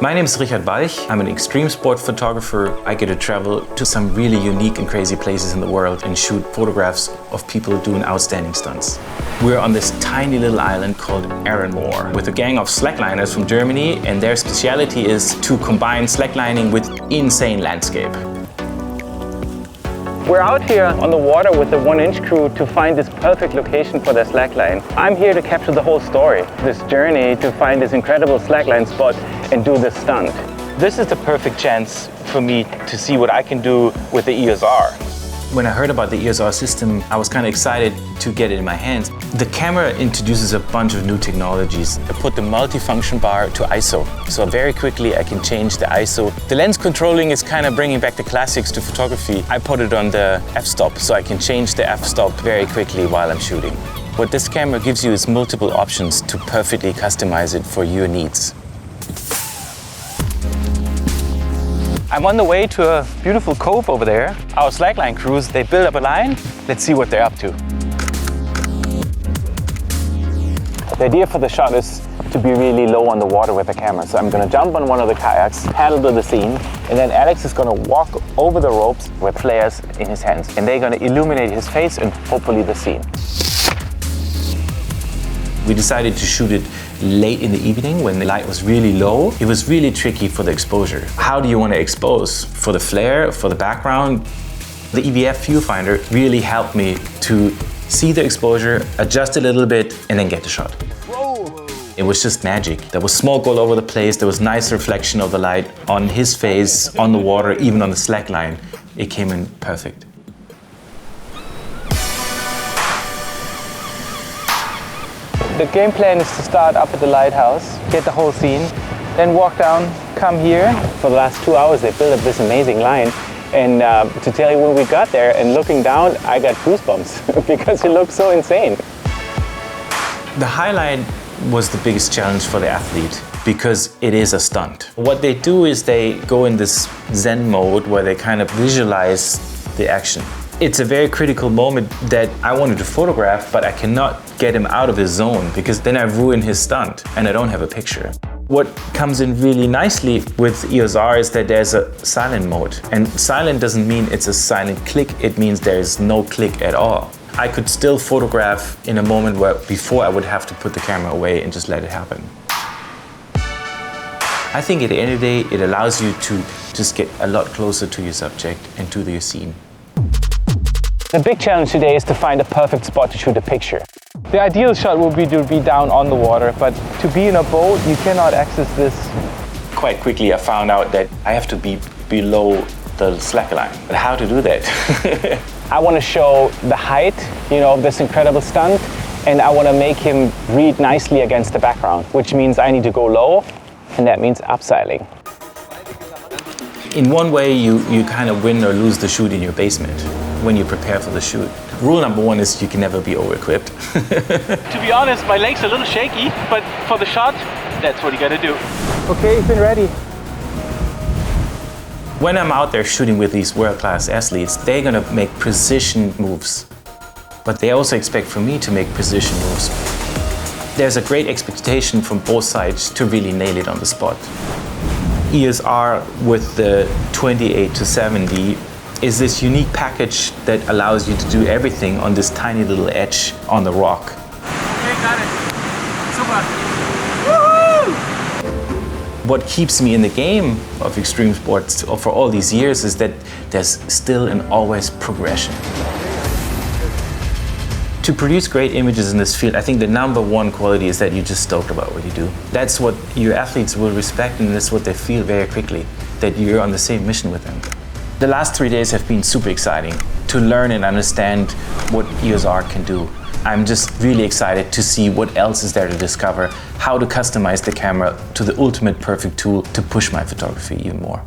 My name is Richard Walch. I'm an extreme sport photographer. I get to travel to some really unique and crazy places in the world and shoot photographs of people doing outstanding stunts. We're on this tiny little island called Arranmore with a gang of slackliners from Germany, and their speciality is to combine slacklining with insane landscape. We're out here on the water with the 1-inch crew to find this perfect location for the slackline. I'm here to capture the whole story, this journey to find this incredible slackline spot and do this stunt. This is the perfect chance for me to see what I can do with the EOS R. When I heard about the EOS R system, I was kind of excited to get it in my hands. The camera introduces a bunch of new technologies. I put the multifunction bar to ISO, so very quickly I can change the ISO. The lens controlling is kind of bringing back the classics to photography. I put it on the f-stop, so I can change the f-stop very quickly while I'm shooting. What this camera gives you is multiple options to perfectly customize it for your needs. I'm on the way to a beautiful cove over there. Our slackline crews, they build up a line. Let's see what they're up to. The idea for the shot is to be really low on the water with the camera. So I'm gonna jump on one of the kayaks, paddle to the scene, and then Alex is gonna walk over the ropes with flares in his hands. And they're gonna illuminate his face and hopefully the scene. We decided to shoot it late in the evening when the light was really low. It was really tricky for the exposure. How do you want to expose? For the flare, for the background? The EVF viewfinder really helped me to see the exposure, adjust a little bit, and then get the shot. Whoa. It was just magic. There was smoke all over the place. There was nice reflection of the light on his face, on the water, even on the slackline. It came in perfect. The game plan is to start up at the lighthouse, get the whole scene, then walk down, come here. For the last 2 hours they built up this amazing line, and to tell you, when we got there and looking down, I got goosebumps because it looked so insane. The highlight was the biggest challenge for the athlete because it is a stunt. What they do is they go in this Zen mode where they kind of visualize the action. It's a very critical moment that I wanted to photograph, but I cannot get him out of his zone because then I've ruined his stunt and I don't have a picture. What comes in really nicely with EOS R is that there's a silent mode. And silent doesn't mean it's a silent click, it means there's no click at all. I could still photograph in a moment where before I would have to put the camera away and just let it happen. I think at the end of the day, it allows you to just get a lot closer to your subject and to your scene. The big challenge today is to find a perfect spot to shoot a picture. The ideal shot would be to be down on the water, but to be in a boat, you cannot access this. Quite quickly I found out that I have to be below the slackline. But how to do that? I want to show the height, of this incredible stunt, and I want to make him read nicely against the background, which means I need to go low, and that means upsizing. In one way, you kind of win or lose the shoot in your basement when you prepare for the shoot. Rule number one is you can never be over-equipped. To be honest, my leg's a little shaky, but for the shot, that's what you gotta do. Okay, you've been ready. When I'm out there shooting with these world-class athletes, they're gonna make precision moves. But they also expect from me to make precision moves. There's a great expectation from both sides to really nail it on the spot. EOS R with the 28-70 is this unique package that allows you to do everything on this tiny little edge on the rock. Okay, got it. Super. Woohoo! What keeps me in the game of extreme sports for all these years is that there's still and always progression. To produce great images in this field, I think the number one quality is that you're just stoked about what you do. That's what your athletes will respect, and that's what they feel very quickly, that you're on the same mission with them. The last 3 days have been super exciting to learn and understand what EOS R can do. I'm just really excited to see what else is there to discover, how to customize the camera to the ultimate perfect tool to push my photography even more.